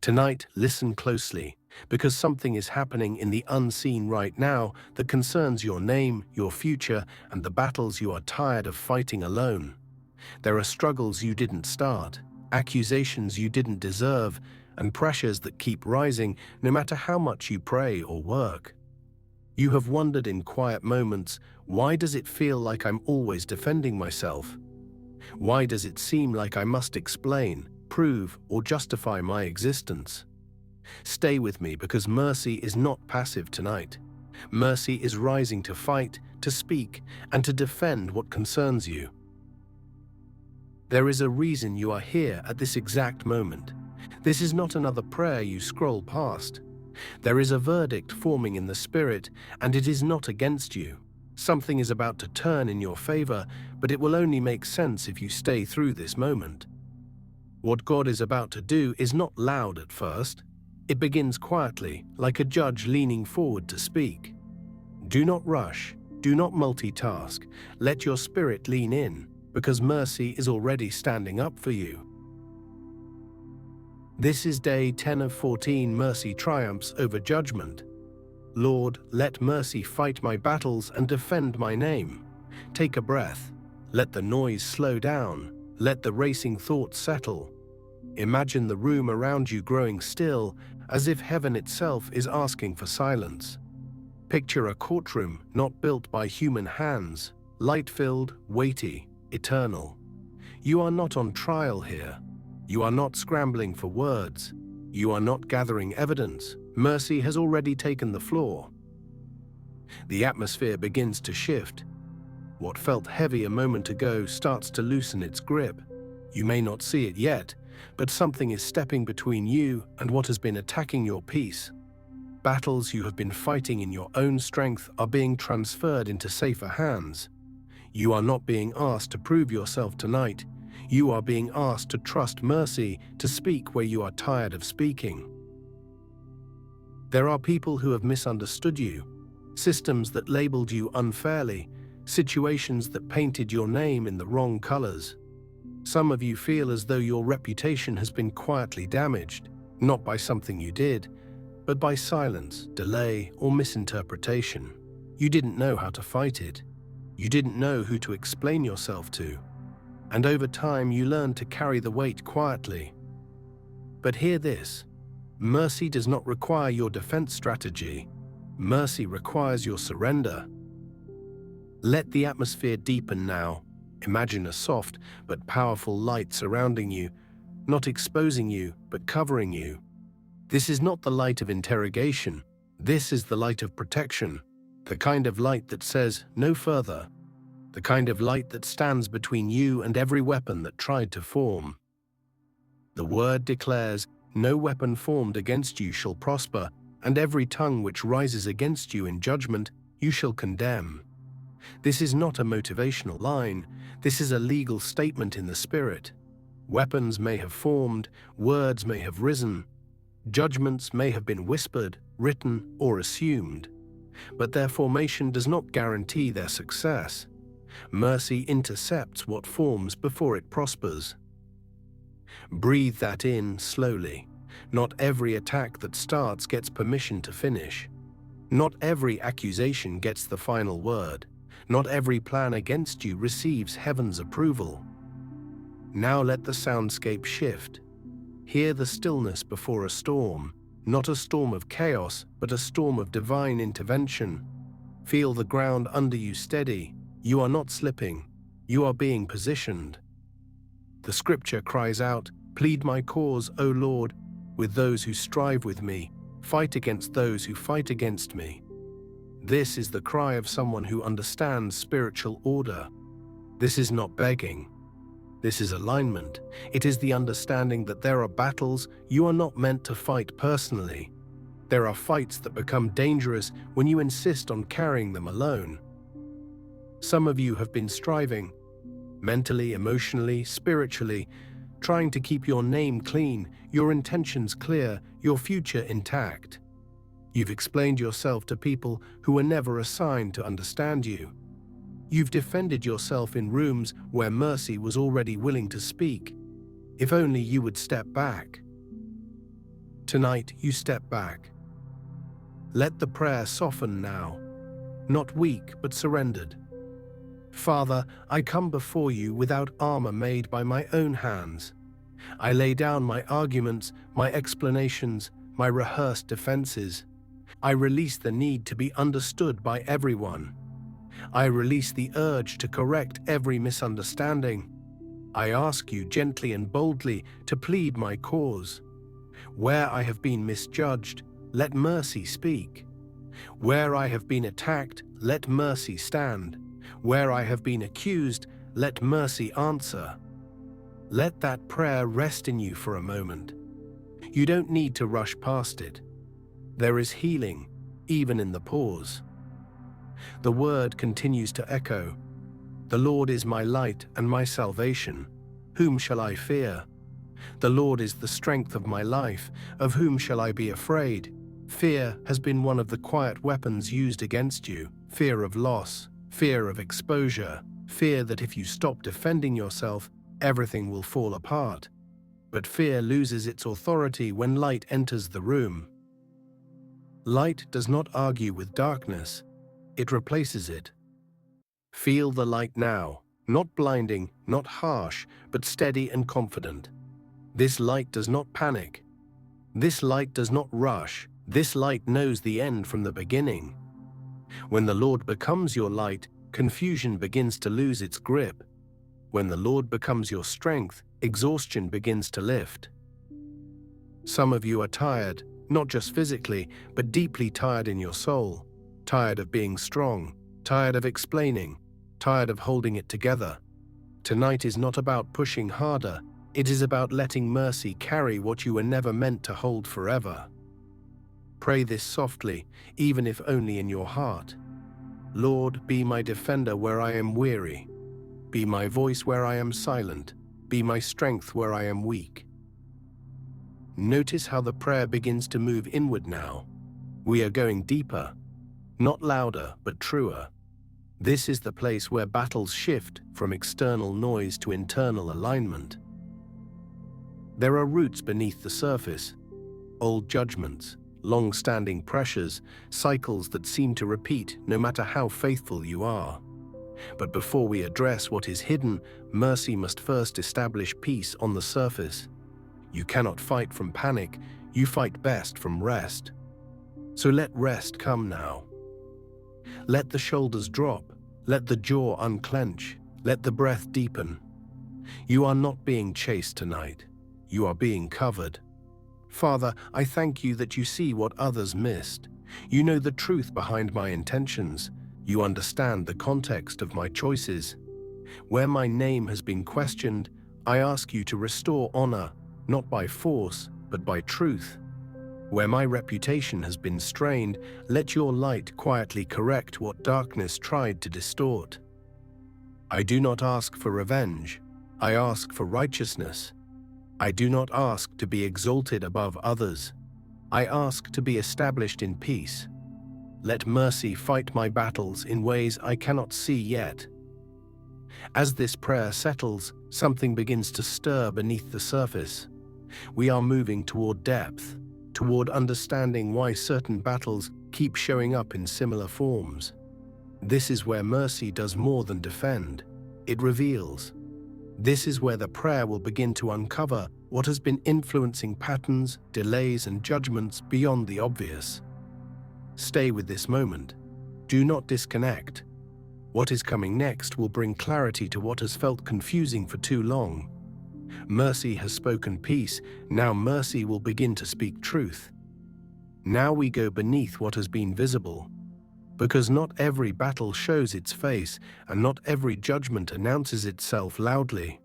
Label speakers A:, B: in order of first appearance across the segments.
A: Tonight, listen closely, because something is happening in the unseen right now that concerns your name, your future, and the battles you are tired of fighting alone. There are struggles you didn't start, accusations you didn't deserve, and pressures that keep rising no matter how much you pray or work. You have wondered in quiet moments, why does it feel like I'm always defending myself? Why does it seem like I must explain, prove, or justify my existence? Stay with me, because mercy is not passive tonight. Mercy is rising to fight, to speak, and to defend what concerns you. There is a reason you are here at this exact moment. This is not another prayer you scroll past. There is a verdict forming in the spirit, and it is not against you. Something is about to turn in your favor, but it will only make sense if you stay through this moment. What God is about to do is not loud at first. It begins quietly, like a judge leaning forward to speak. Do not rush, do not multitask. Let your spirit lean in, because mercy is already standing up for you. This is day 10 of 14. Mercy triumphs over judgment. Lord, let mercy fight my battles and defend my name. Take a breath. Let the noise slow down. Let the racing thoughts settle. Imagine the room around you growing still, as if heaven itself is asking for silence. Picture a courtroom not built by human hands, light-filled, weighty, eternal. You are not on trial here. You are not scrambling for words. You are not gathering evidence. Mercy has already taken the floor. The atmosphere begins to shift. What felt heavy a moment ago starts to loosen its grip. You may not see it yet, but something is stepping between you and what has been attacking your peace. Battles you have been fighting in your own strength are being transferred into safer hands. You are not being asked to prove yourself tonight. You are being asked to trust mercy, to speak where you are tired of speaking. There are people who have misunderstood you, systems that labeled you unfairly, situations that painted your name in the wrong colors. Some of you feel as though your reputation has been quietly damaged, not by something you did, but by silence, delay, or misinterpretation. You didn't know how to fight it. You didn't know who to explain yourself to. And over time, you learned to carry the weight quietly. But hear this: mercy does not require your defense strategy. Mercy requires your surrender. Let the atmosphere deepen now. Imagine a soft but powerful light surrounding you, not exposing you, but covering you. This is not the light of interrogation. This is the light of protection. The kind of light that says, no further. The kind of light that stands between you and every weapon that tried to form. The word declares, no weapon formed against you shall prosper, and every tongue which rises against you in judgment you shall condemn. This is not a motivational line. This is a legal statement in the spirit. Weapons may have formed, words may have risen, judgments may have been whispered, written, or assumed, but their formation does not guarantee their success. Mercy intercepts what forms before it prospers. Breathe that in slowly. Not every attack that starts gets permission to finish. Not every accusation gets the final word. Not every plan against you receives heaven's approval. Now let the soundscape shift. Hear the stillness before a storm, not a storm of chaos, but a storm of divine intervention. Feel the ground under you steady. You are not slipping. You are being positioned. The scripture cries out, plead my cause, O Lord, with those who strive with me. Fight against those who fight against me. This is the cry of someone who understands spiritual order. This is not begging. This is alignment. It is the understanding that there are battles you are not meant to fight personally. There are fights that become dangerous when you insist on carrying them alone. Some of you have been striving, mentally, emotionally, spiritually, trying to keep your name clean, your intentions clear, your future intact. You've explained yourself to people who were never assigned to understand you. You've defended yourself in rooms where mercy was already willing to speak. If only you would step back. Tonight you step back. Let the prayer soften now, not weak but surrendered. Father, I come before you without armor made by my own hands. I lay down my arguments, my explanations, my rehearsed defenses. I release the need to be understood by everyone. I release the urge to correct every misunderstanding. I ask you gently and boldly to plead my cause. Where I have been misjudged, let mercy speak. Where I have been attacked, let mercy stand. Where I have been accused, let mercy answer. Let that prayer rest in you for a moment. You don't need to rush past it. There is healing, even in the pause. The word continues to echo. The Lord is my light and my salvation. Whom shall I fear? The Lord is the strength of my life. Of whom shall I be afraid? Fear has been one of the quiet weapons used against you. Fear of loss, fear of exposure, fear that if you stop defending yourself, everything will fall apart. But fear loses its authority when light enters the room. Light does not argue with darkness, it replaces it. Feel the light now, not blinding, not harsh, but steady and confident. This light does not panic. This light does not rush. This light knows the end from the beginning. When the Lord becomes your light, confusion begins to lose its grip. When the Lord becomes your strength, exhaustion begins to lift. Some of you are tired, not just physically, but deeply tired in your soul. Tired of being strong, tired of explaining, tired of holding it together. Tonight is not about pushing harder, it is about letting mercy carry what you were never meant to hold forever. Pray this softly, even if only in your heart. Lord, be my defender where I am weary. Be my voice where I am silent. Be my strength where I am weak. Notice how the prayer begins to move inward now. We are going deeper, not louder, but truer. This is the place where battles shift from external noise to internal alignment. There are roots beneath the surface, old judgments, long-standing pressures, cycles that seem to repeat no matter how faithful you are. But before we address what is hidden, mercy must first establish peace on the surface. You cannot fight from panic, you fight best from rest. So let rest come now. Let the shoulders drop, let the jaw unclench, let the breath deepen. You are not being chased tonight, you are being covered. Father, I thank you that you see what others missed. You know the truth behind my intentions. You understand the context of my choices. Where my name has been questioned, I ask you to restore honor, not by force, but by truth. Where my reputation has been strained, let your light quietly correct what darkness tried to distort. I do not ask for revenge, I ask for righteousness. I do not ask to be exalted above others. I ask to be established in peace. Let mercy fight my battles in ways I cannot see yet. As this prayer settles, something begins to stir beneath the surface. We are moving toward depth, toward understanding why certain battles keep showing up in similar forms. This is where mercy does more than defend. It reveals. This is where the prayer will begin to uncover what has been influencing patterns, delays, and judgments beyond the obvious. Stay with this moment. Do not disconnect. What is coming next will bring clarity to what has felt confusing for too long. Mercy has spoken peace, now mercy will begin to speak truth. Now we go beneath what has been visible. Because not every battle shows its face, and not every judgment announces itself loudly.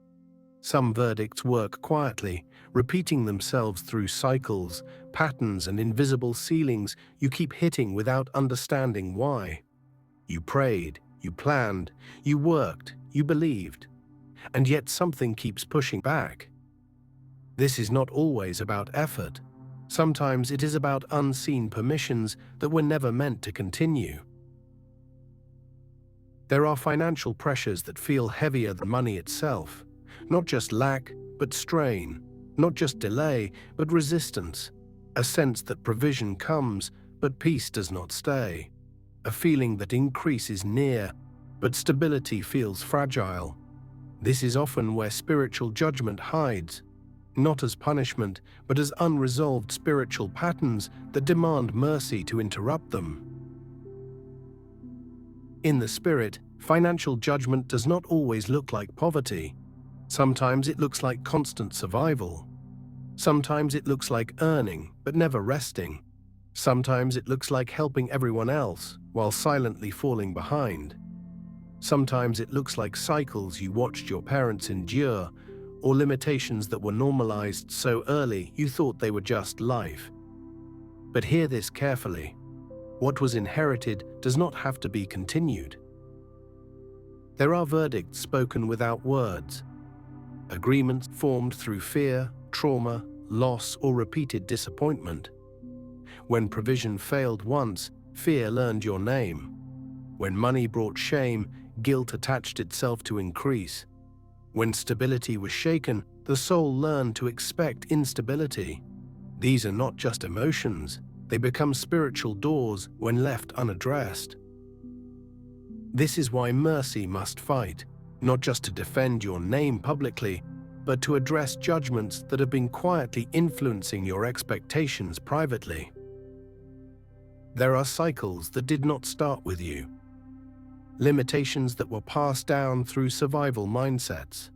A: Some verdicts work quietly, repeating themselves through cycles, patterns, and invisible ceilings you keep hitting without understanding why. You prayed, you planned, you worked, you believed, and yet something keeps pushing back. This is not always about effort. Sometimes it is about unseen permissions that were never meant to continue. There are financial pressures that feel heavier than money itself. Not just lack, but strain. Not just delay, but resistance. A sense that provision comes, but peace does not stay. A feeling that increase is near, but stability feels fragile. This is often where spiritual judgment hides, not as punishment, but as unresolved spiritual patterns that demand mercy to interrupt them. In the spirit, financial judgment does not always look like poverty. Sometimes it looks like constant survival. Sometimes it looks like earning, but never resting. Sometimes it looks like helping everyone else while silently falling behind. Sometimes it looks like cycles you watched your parents endure, or limitations that were normalized so early you thought they were just life. But hear this carefully. What was inherited does not have to be continued. There are verdicts spoken without words, agreements formed through fear, trauma, loss, or repeated disappointment. When provision failed once, fear learned your name. When money brought shame, guilt attached itself to increase. When stability was shaken, the soul learned to expect instability. These are not just emotions, they become spiritual doors when left unaddressed. This is why mercy must fight, not just to defend your name publicly, but to address judgments that have been quietly influencing your expectations privately. There are cycles that did not start with you. Limitations that were passed down through survival mindsets.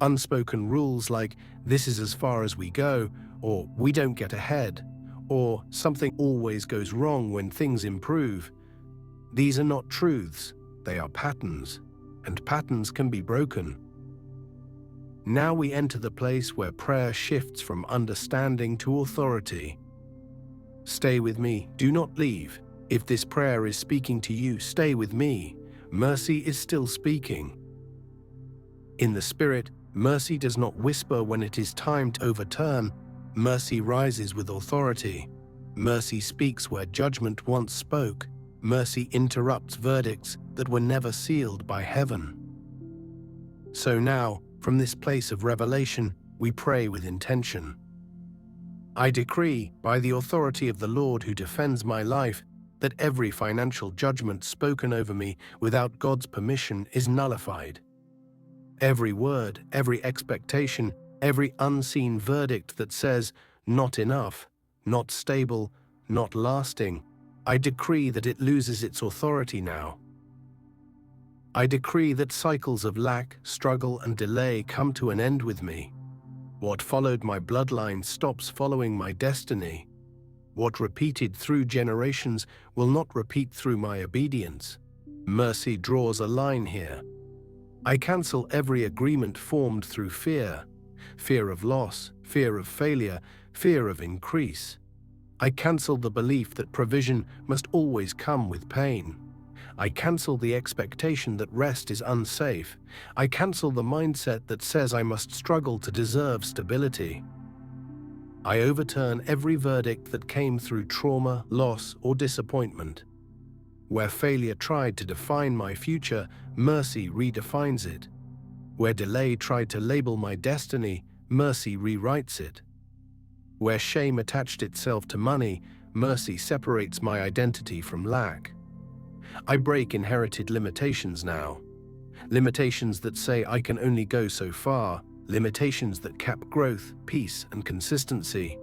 A: Unspoken rules like, this is as far as we go, or we don't get ahead, or something always goes wrong when things improve. These are not truths, they are patterns, and patterns can be broken. Now we enter the place where prayer shifts from understanding to authority. Stay with me, do not leave. If this prayer is speaking to you, stay with me. Mercy is still speaking. In the spirit, mercy does not whisper when it is time to overturn. Mercy rises with authority. Mercy speaks where judgment once spoke. Mercy interrupts verdicts that were never sealed by heaven. So now, from this place of revelation, we pray with intention. I decree, by the authority of the Lord who defends my life, that every financial judgment spoken over me without God's permission is nullified. Every word, every expectation, every unseen verdict that says, not enough, not stable, not lasting, I decree that it loses its authority now. I decree that cycles of lack, struggle, and delay come to an end with me. What followed my bloodline stops following my destiny. What repeated through generations will not repeat through my obedience. Mercy draws a line here. I cancel every agreement formed through fear. Fear of loss, fear of failure, fear of increase. I cancel the belief that provision must always come with pain. I cancel the expectation that rest is unsafe. I cancel the mindset that says I must struggle to deserve stability. I overturn every verdict that came through trauma, loss, or disappointment. Where failure tried to define my future, mercy redefines it. Where delay tried to label my destiny, mercy rewrites it. Where shame attached itself to money, mercy separates my identity from lack. I break inherited limitations now. Limitations that say I can only go so far. Limitations that cap growth, peace, and consistency.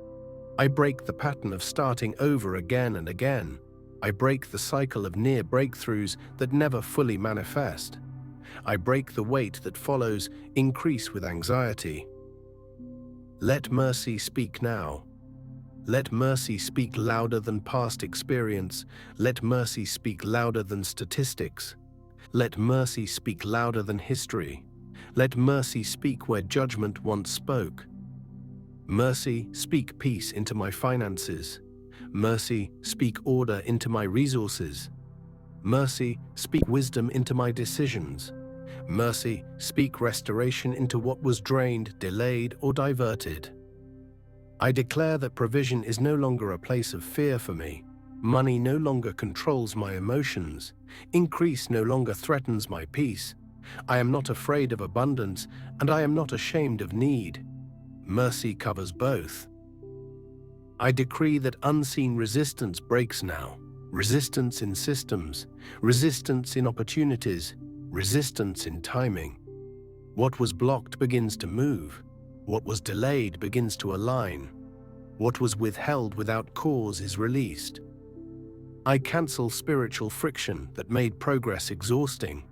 A: I break the pattern of starting over again and again. I break the cycle of near breakthroughs that never fully manifest. I break the weight that follows increase with anxiety. Let mercy speak now. Let mercy speak louder than past experience. Let mercy speak louder than statistics. Let mercy speak louder than history. Let mercy speak where judgment once spoke. Mercy, speak peace into my finances. Mercy, speak order into my resources. Mercy, speak wisdom into my decisions. Mercy, speak restoration into what was drained, delayed, or diverted. I declare that provision is no longer a place of fear for me. Money no longer controls my emotions. Increase no longer threatens my peace. I am not afraid of abundance, and I am not ashamed of need. Mercy covers both. I decree that unseen resistance breaks now. Resistance in systems, resistance in opportunities, resistance in timing. What was blocked begins to move. What was delayed begins to align. What was withheld without cause is released. I cancel spiritual friction that made progress exhausting.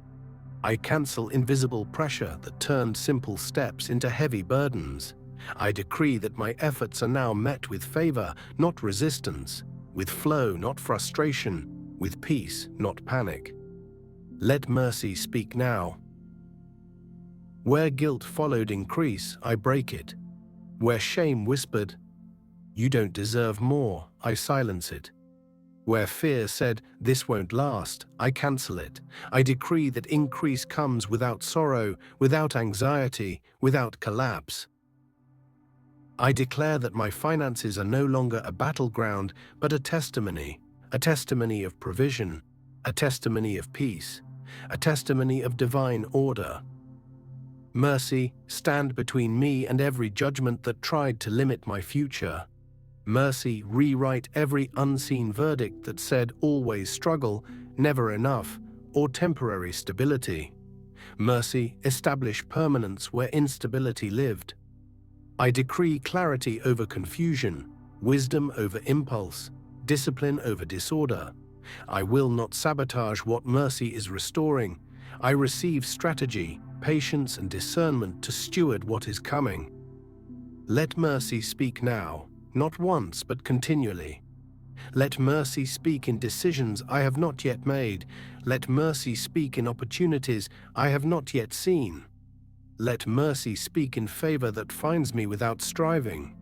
A: I cancel invisible pressure that turned simple steps into heavy burdens. I decree that my efforts are now met with favor, not resistance, with flow, not frustration, with peace, not panic. Let mercy speak now. Where guilt followed increase, I break it. Where shame whispered, "You don't deserve more," I silence it. Where fear said, "This won't last," I cancel it. I decree that increase comes without sorrow, without anxiety, without collapse. I declare that my finances are no longer a battleground, but a testimony of provision, a testimony of peace, a testimony of divine order. Mercy, stand between me and every judgment that tried to limit my future. Mercy, rewrite every unseen verdict that said always struggle, never enough, or temporary stability. Mercy, establish permanence where instability lived. I decree clarity over confusion, wisdom over impulse, discipline over disorder. I will not sabotage what mercy is restoring. I receive strategy, patience, and discernment to steward what is coming. Let mercy speak now, not once but continually. Let mercy speak in decisions I have not yet made. Let mercy speak in opportunities I have not yet seen. Let mercy speak in favor that finds me without striving.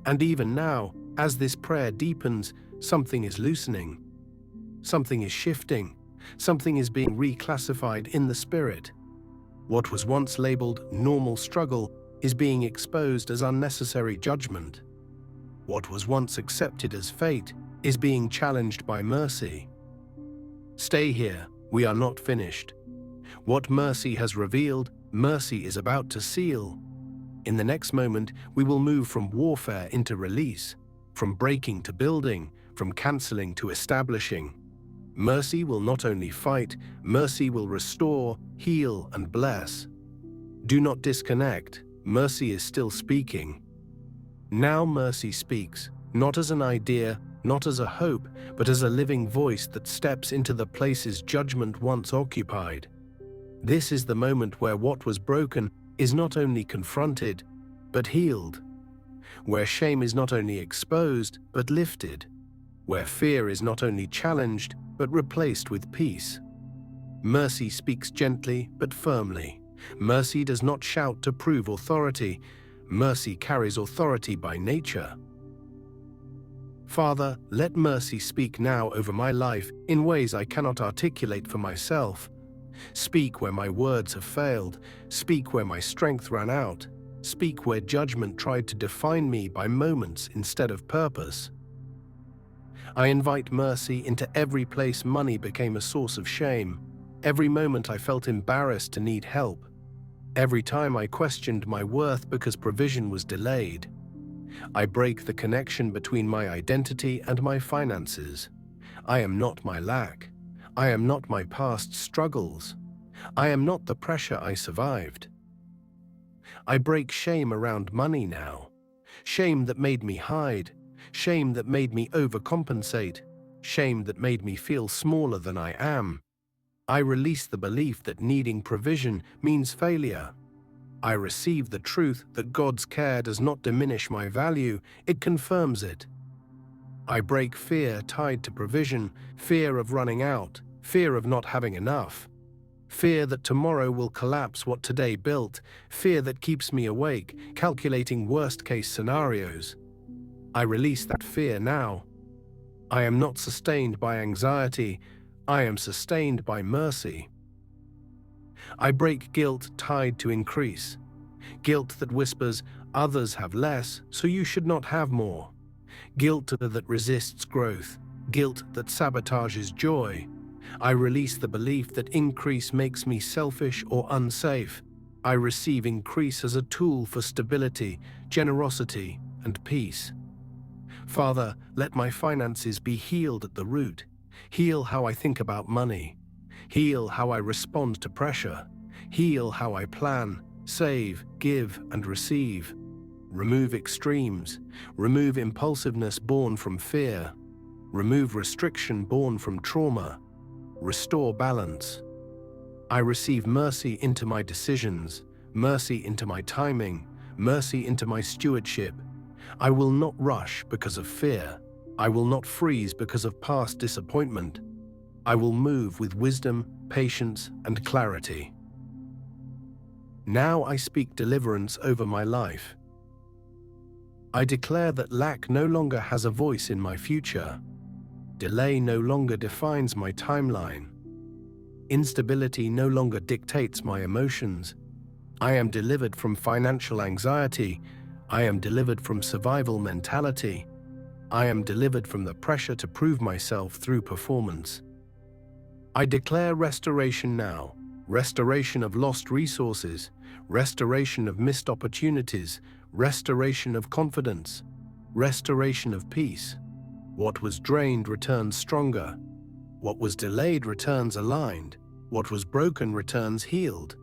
A: And even now, as this prayer deepens, something is loosening. Something is shifting. Something is being reclassified in the spirit. What was once labeled normal struggle is being exposed as unnecessary judgment. What was once accepted as fate is being challenged by mercy. Stay here, we are not finished. What mercy has revealed, mercy is about to seal. In the next moment, we will move from warfare into release, from breaking to building, from canceling to establishing. Mercy will not only fight, mercy will restore, heal, and bless. Do not disconnect, mercy is still speaking. Now mercy speaks, not as an idea, not as a hope, but as a living voice that steps into the places judgment once occupied. This is the moment where what was broken is not only confronted, but healed. Where shame is not only exposed, but lifted. Where fear is not only challenged, but replaced with peace. Mercy speaks gently but firmly. Mercy does not shout to prove authority. Mercy carries authority by nature. Father, let mercy speak now over my life in ways I cannot articulate for myself. Speak where my words have failed. Speak where my strength ran out. Speak where judgment tried to define me by moments instead of purpose. I invite mercy into every place money became a source of shame, every moment I felt embarrassed to need help, every time I questioned my worth because provision was delayed. I break the connection between my identity and my finances. I am not my lack. I am not my past struggles. I am not the pressure I survived. I break shame around money now. Shame that made me hide. Shame that made me overcompensate. Shame that made me feel smaller than I am. I release the belief that needing provision means failure. I receive the truth that God's care does not diminish my value, it confirms it. I break fear tied to provision, fear of running out, fear of not having enough. Fear that tomorrow will collapse what today built, fear that keeps me awake, calculating worst-case scenarios. I release that fear now. I am not sustained by anxiety, I am sustained by mercy. I break guilt tied to increase. Guilt that whispers, others have less, so you should not have more. Guilt that resists growth. Guilt that sabotages joy. I release the belief that increase makes me selfish or unsafe. I receive increase as a tool for stability, generosity, and peace. Father, let my finances be healed at the root. Heal how I think about money. Heal how I respond to pressure. Heal how I plan, save, give, and receive. Remove extremes. Remove impulsiveness born from fear. Remove restriction born from trauma. Restore balance. I receive mercy into my decisions, mercy into my timing, mercy into my stewardship. I will not rush because of fear. I will not freeze because of past disappointment. I will move with wisdom, patience, and clarity. Now I speak deliverance over my life. I declare that lack no longer has a voice in my future. Delay no longer defines my timeline. Instability no longer dictates my emotions. I am delivered from financial anxiety. I am delivered from survival mentality. I am delivered from the pressure to prove myself through performance. I declare restoration now, restoration of lost resources, restoration of missed opportunities, restoration of confidence, restoration of peace. What was drained returns stronger. What was delayed returns aligned. What was broken returns healed.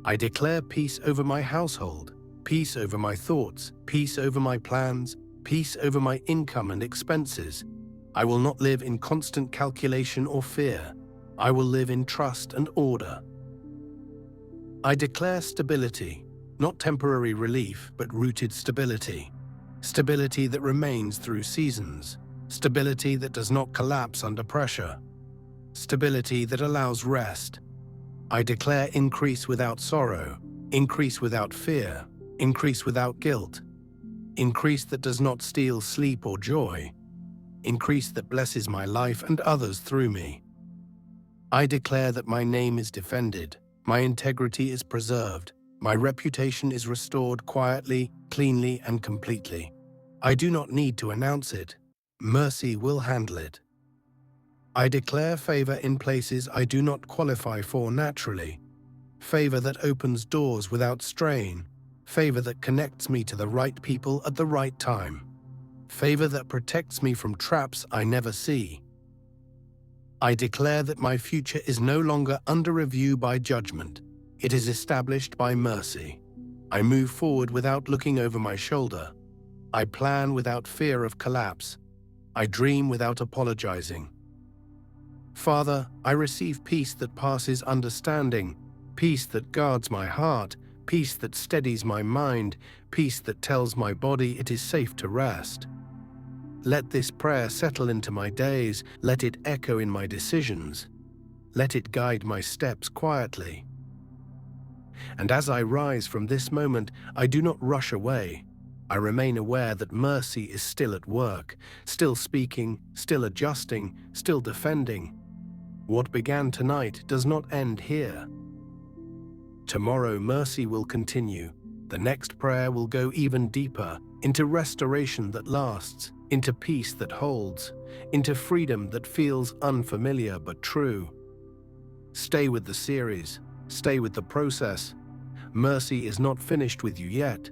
A: I declare peace over my household, peace over my thoughts, peace over my plans, peace over my income and expenses. I will not live in constant calculation or fear. I will live in trust and order. I declare stability, not temporary relief, but rooted stability. Stability that remains through seasons. Stability that does not collapse under pressure. Stability that allows rest. I declare increase without sorrow, increase without fear, increase without guilt. Increase that does not steal sleep or joy. Increase that blesses my life and others through me. I declare that my name is defended, my integrity is preserved, my reputation is restored quietly, cleanly, and completely. I do not need to announce it. Mercy will handle it. I declare favor in places I do not qualify for naturally. Favor that opens doors without strain. Favor that connects me to the right people at the right time. Favor that protects me from traps I never see. I declare that my future is no longer under review by judgment. It is established by mercy. I move forward without looking over my shoulder. I plan without fear of collapse. I dream without apologizing. Father, I receive peace that passes understanding, peace that guards my heart, peace that steadies my mind, peace that tells my body it is safe to rest. Let this prayer settle into my days, let it echo in my decisions. Let it guide my steps quietly. And as I rise from this moment, I do not rush away. I remain aware that mercy is still at work, still speaking, still adjusting, still defending. What began tonight does not end here. Tomorrow mercy will continue. The next prayer will go even deeper, into restoration that lasts, into peace that holds, into freedom that feels unfamiliar but true. Stay with the series, stay with the process. Mercy is not finished with you yet.